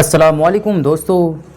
अस्सलामुअलैकुम दोस्तों,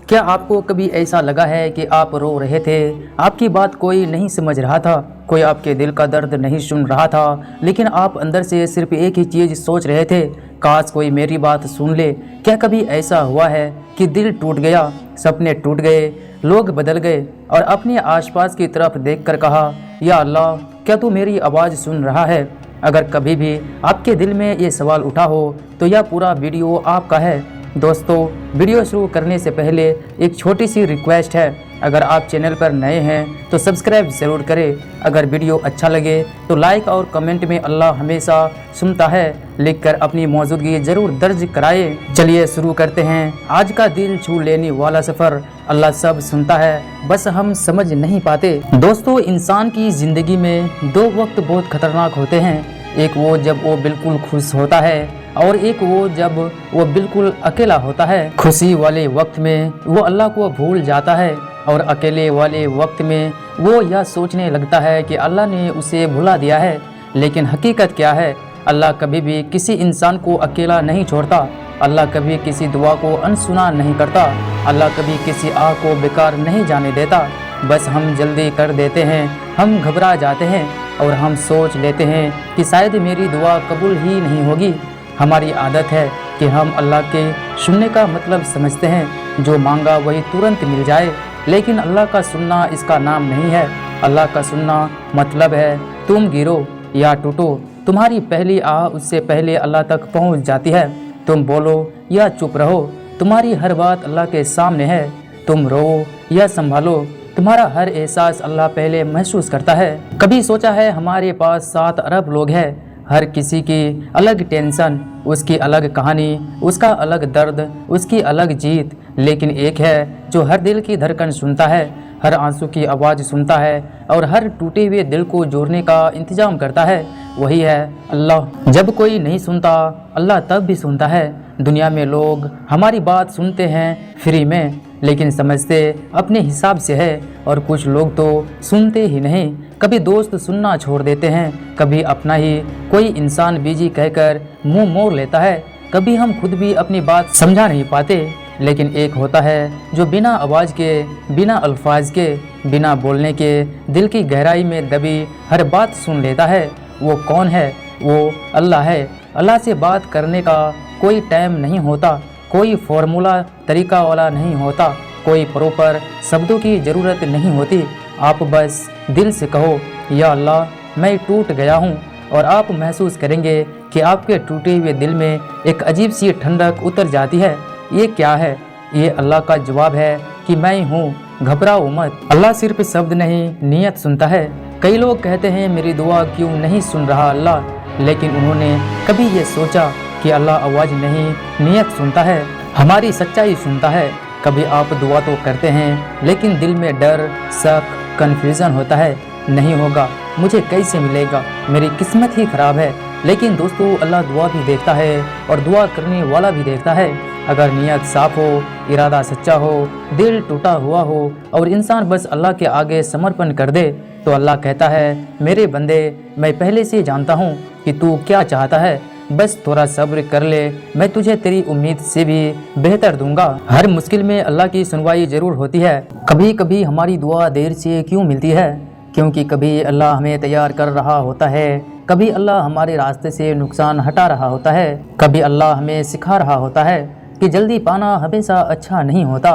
क्या आपको कभी ऐसा लगा है कि आप रो रहे थे, आपकी बात कोई नहीं समझ रहा था, कोई आपके दिल का दर्द नहीं सुन रहा था, लेकिन आप अंदर से सिर्फ एक ही चीज़ सोच रहे थे, काश कोई मेरी बात सुन ले। क्या कभी ऐसा हुआ है कि दिल टूट गया, सपने टूट गए, लोग बदल गए और अपने आसपास की तरफ देखकर कहा, या अल्लाह, क्या तू मेरी आवाज़ सुन रहा है? अगर कभी भी आपके दिल में ये सवाल उठा हो तो यह पूरा वीडियो आपका है। दोस्तों, वीडियो शुरू करने से पहले एक छोटी सी रिक्वेस्ट है, अगर आप चैनल पर नए हैं तो सब्सक्राइब ज़रूर करें। अगर वीडियो अच्छा लगे तो लाइक और कमेंट में अल्लाह हमेशा सुनता है लिखकर अपनी मौजूदगी ज़रूर दर्ज कराएं। चलिए शुरू करते हैं आज का दिल छू लेने वाला सफ़र। अल्लाह सब सुनता है, बस हम समझ नहीं पाते। दोस्तों, इंसान की ज़िंदगी में दो वक्त बहुत खतरनाक होते हैं। एक वो जब वो बिल्कुल खुश होता है और एक वो जब वो बिल्कुल अकेला होता है। खुशी वाले वक्त में वो अल्लाह को भूल जाता है और अकेले वाले वक्त में वो यह सोचने लगता है कि अल्लाह ने उसे भुला दिया है। लेकिन हकीकत क्या है? अल्लाह कभी भी किसी इंसान को अकेला नहीं छोड़ता। अल्लाह कभी किसी दुआ को अनसुना नहीं करता। अल्लाह कभी किसी आह को बेकार नहीं जाने देता। बस हम जल्दी कर देते हैं, हम घबरा जाते हैं और हम सोच लेते हैं कि शायद मेरी दुआ कबूल ही नहीं होगी। हमारी आदत है कि हम अल्लाह के सुनने का मतलब समझते हैं, जो मांगा वही तुरंत मिल जाए। लेकिन अल्लाह का सुनना इसका नाम नहीं है। अल्लाह का सुनना मतलब है तुम गिरो या टूटो, तुम्हारी पहली आह उससे पहले अल्लाह तक पहुंच जाती है। तुम बोलो या चुप रहो, तुम्हारी हर बात अल्लाह के सामने है। तुम रो या संभालो, तुम्हारा हर एहसास अल्लाह पहले महसूस करता है। कभी सोचा है हमारे पास 7 अरब लोग हैं, हर किसी की अलग टेंशन, उसकी अलग कहानी, उसका अलग दर्द, उसकी अलग जीत, लेकिन एक है जो हर दिल की धड़कन सुनता है, हर आंसू की आवाज़ सुनता है और हर टूटे हुए दिल को जोड़ने का इंतजाम करता है। वही है अल्लाह। जब कोई नहीं सुनता, अल्लाह तब भी सुनता है। दुनिया में लोग हमारी बात सुनते हैं फ्री में, लेकिन समझते अपने हिसाब से है, और कुछ लोग तो सुनते ही नहीं। कभी दोस्त सुनना छोड़ देते हैं, कभी अपना ही कोई इंसान बिजी कहकर मुंह मोड़ लेता है, कभी हम खुद भी अपनी बात समझा नहीं पाते। लेकिन एक होता है जो बिना आवाज़ के, बिना अल्फाज के, बिना बोलने के दिल की गहराई में दबी हर बात सुन लेता है। वो कौन है? वो अल्लाह है। अल्लाह से बात करने का कोई टाइम नहीं होता, कोई फॉर्मूला तरीका वाला नहीं होता, कोई प्रॉपर शब्दों की ज़रूरत नहीं होती। आप बस दिल से कहो, या अल्लाह, मैं टूट गया हूँ, और आप महसूस करेंगे कि आपके टूटे हुए दिल में एक अजीब सी ठंडक उतर जाती है। ये क्या है? ये अल्लाह का जवाब है कि मैं हूँ, घबराओ मत। अल्लाह सिर्फ शब्द नहीं, नीयत सुनता है। कई लोग कहते हैं मेरी दुआ क्यों नहीं सुन रहा अल्लाह, लेकिन उन्होंने कभी ये सोचा कि अल्लाह आवाज़ नहीं, नीयत सुनता है, हमारी सच्चाई सुनता है। कभी आप दुआ तो करते हैं, लेकिन दिल में डर, शक, कन्फ्यूज़न होता है, नहीं होगा, मुझे कैसे मिलेगा, मेरी किस्मत ही ख़राब है। लेकिन दोस्तों, अल्लाह दुआ भी देखता है और दुआ करने वाला भी देखता है। अगर नीयत साफ़ हो, इरादा सच्चा हो, दिल टूटा हुआ हो और इंसान बस अल्लाह के आगे समर्पण कर दे, तो अल्लाह कहता है, मेरे बंदे, मैं पहले से जानता हूँ कि तू क्या चाहता है, बस थोड़ा सब्र कर ले, मैं तुझे तेरी उम्मीद से भी बेहतर दूंगा। हर मुश्किल में अल्लाह की सुनवाई ज़रूर होती है। कभी कभी हमारी दुआ देर से क्यों मिलती है? क्योंकि कभी अल्लाह हमें तैयार कर रहा होता है, कभी अल्लाह हमारे रास्ते से नुकसान हटा रहा होता है, कभी अल्लाह हमें सिखा रहा होता है कि जल्दी पाना हमेशा अच्छा नहीं होता।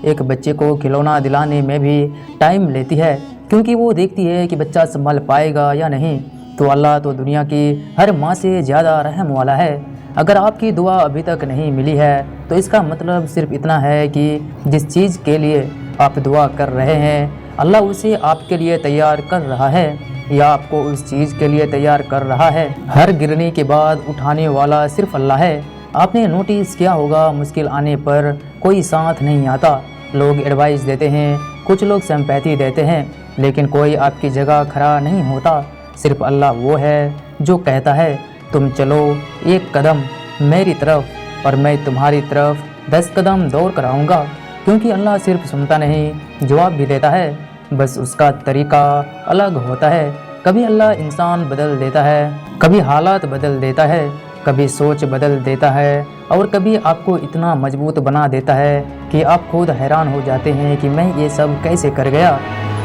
एक बच्चे को खिलौना दिलाने में भी टाइम लेती है, क्योंकि वो देखती है कि बच्चा संभाल पाएगा या नहीं। तो अल्लाह तो दुनिया की हर माँ से ज़्यादा रहम वाला है। अगर आपकी दुआ अभी तक नहीं मिली है तो इसका मतलब सिर्फ इतना है कि जिस चीज़ के लिए आप दुआ कर रहे हैं, अल्लाह उसे आपके लिए तैयार कर रहा है, या आपको उस चीज़ के लिए तैयार कर रहा है। हर गिरने के बाद उठाने वाला सिर्फ अल्लाह है। आपने नोटिस किया होगा, मुश्किल आने पर कोई साथ नहीं आता। लोग एडवाइस देते हैं, कुछ लोग सिंपैथी देते हैं, लेकिन कोई आपकी जगह खड़ा नहीं होता। सिर्फ अल्लाह वो है जो कहता है, तुम चलो एक कदम मेरी तरफ और मैं तुम्हारी तरफ 10 कदम दौड़ कर आऊँगा। क्योंकि अल्लाह सिर्फ सुनता नहीं, जवाब भी देता है, बस उसका तरीका अलग होता है। कभी अल्लाह इंसान बदल देता है, कभी हालात बदल देता है, कभी सोच बदल देता है اور کبھی آپ کو اتنا مضبوط بنا دیتا ہے کہ آپ خود حیران ہو جاتے ہیں کہ میں یہ سب کیسے کر گیا۔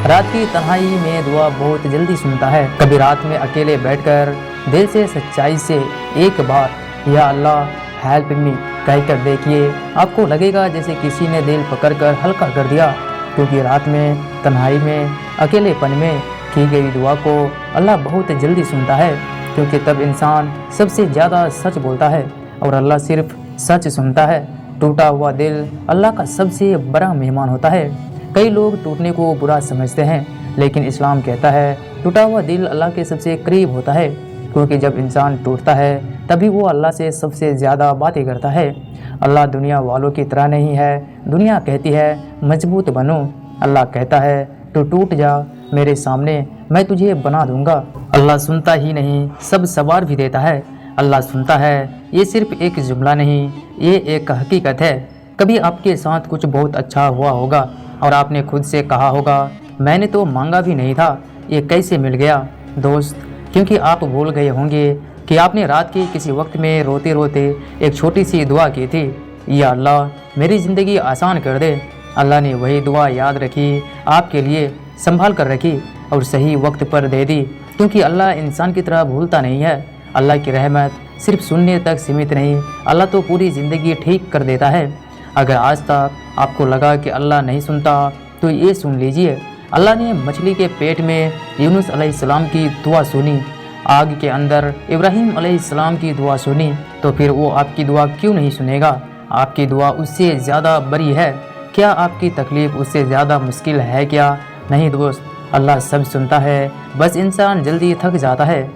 رات کی تنہائی میں دعا بہت جلدی سنتا ہے۔ کبھی رات میں اکیلے بیٹھ کر دل سے سچائی سے ایک بار یا اللہ ہیلپ می کہہ کر دیکھیے، آپ کو لگے گا جیسے کسی نے دل پکڑ کر ہلکا کر دیا، کیونکہ رات میں تنہائی میں اکیلے پن میں کی گئی دعا کو اللہ بہت جلدی سنتا ہے، کیونکہ تب انسان سب سے زیادہ سچ بولتا ہے اور اللہ صرف سچ سنتا ہے۔ ٹوٹا ہوا دل اللہ کا سب سے بڑا مہمان ہوتا ہے۔ کئی لوگ ٹوٹنے کو برا سمجھتے ہیں، لیکن اسلام کہتا ہے ٹوٹا ہوا دل اللہ کے سب سے قریب ہوتا ہے، کیونکہ جب انسان ٹوٹتا ہے تبھی وہ اللہ سے سب سے زیادہ باتیں کرتا ہے۔ اللہ دنیا والوں کی طرح نہیں ہے۔ دنیا کہتی ہے مضبوط بنو، اللہ کہتا ہے تو ٹوٹ جا میرے سامنے، میں تجھے بنا دوں گا۔ اللہ سنتا ہی نہیں، سب سوار بھی دیتا ہے۔ اللہ سنتا ہے، یہ صرف ایک جملہ نہیں، یہ ایک حقیقت ہے۔ کبھی آپ کے ساتھ کچھ بہت اچھا ہوا ہوگا اور آپ نے خود سے کہا ہوگا میں نے تو مانگا بھی نہیں تھا، یہ کیسے مل گیا؟ دوست، کیونکہ آپ بھول گئے ہوں گے کہ آپ نے رات کے کسی وقت میں روتے روتے ایک چھوٹی سی دعا کی تھی، یا اللہ میری زندگی آسان کر دے۔ اللہ نے وہی دعا یاد رکھی، آپ کے لیے سنبھال کر رکھی اور صحیح وقت پر دے دی، کیونکہ اللہ انسان کی طرح بھولتا نہیں ہے۔ اللہ کی رحمت صرف سننے تک سمت نہیں، اللہ تو پوری زندگی ٹھیک کر دیتا ہے۔ اگر آج تک آپ کو لگا کہ اللہ نہیں سنتا تو یہ سن لیجئے، اللہ نے مچھلی کے پیٹ میں یونس علیہ السلام کی دعا سنی، آگ کے اندر ابراہیم علیہ السلام کی دعا سنی، تو پھر وہ آپ کی دعا کیوں نہیں سنے گا؟ آپ کی دعا اس سے زیادہ بڑی ہے کیا؟ آپ کی تکلیف اس سے زیادہ مشکل ہے کیا؟ نہیں دوست، اللہ سب سنتا ہے، بس انسان جلدی تھک جاتا ہے۔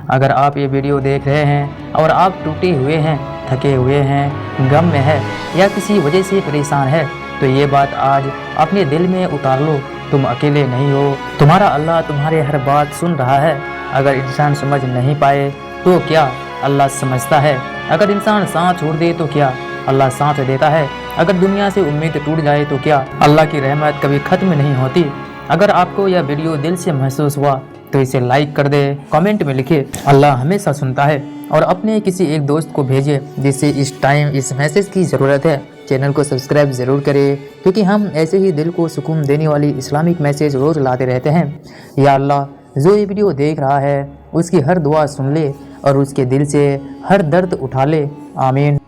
اگر آپ یہ ویڈیو دیکھ رہے ہیں اور آپ ٹوٹے ہوئے ہیں، تھکے ہوئے ہیں، غم میں ہے یا کسی وجہ سے پریشان ہے، تو یہ بات آج اپنے دل میں اتار لو، تم اکیلے نہیں ہو، تمہارا اللہ تمہارے ہر بات سن رہا ہے۔ اگر انسان سمجھ نہیں پائے تو کیا؟ اللہ سمجھتا ہے۔ اگر انسان سانس چھوڑ دے تو کیا؟ اللہ سانس دیتا ہے۔ اگر دنیا سے امید ٹوٹ جائے تو کیا؟ اللہ کی رحمت کبھی ختم نہیں ہوتی۔ اگر آپ کو یہ ویڈیو دل سے محسوس ہوا تو اسے لائک کر دے، کامنٹ میں لکھے اللہ ہمیشہ سنتا ہے، اور اپنے کسی ایک دوست کو بھیجے جس سے اس ٹائم اس میسج کی ضرورت ہے۔ چینل کو سبسکرائب ضرور کرے، کیونکہ ہم ایسے ہی دل کو سکون دینے والی اسلامک میسج روز لاتے رہتے ہیں۔ یا اللہ، جو یہ ویڈیو دیکھ رہا ہے اس کی ہر دعا سن لے اور اس کے دل سے ہر درد اٹھا لے، آمین۔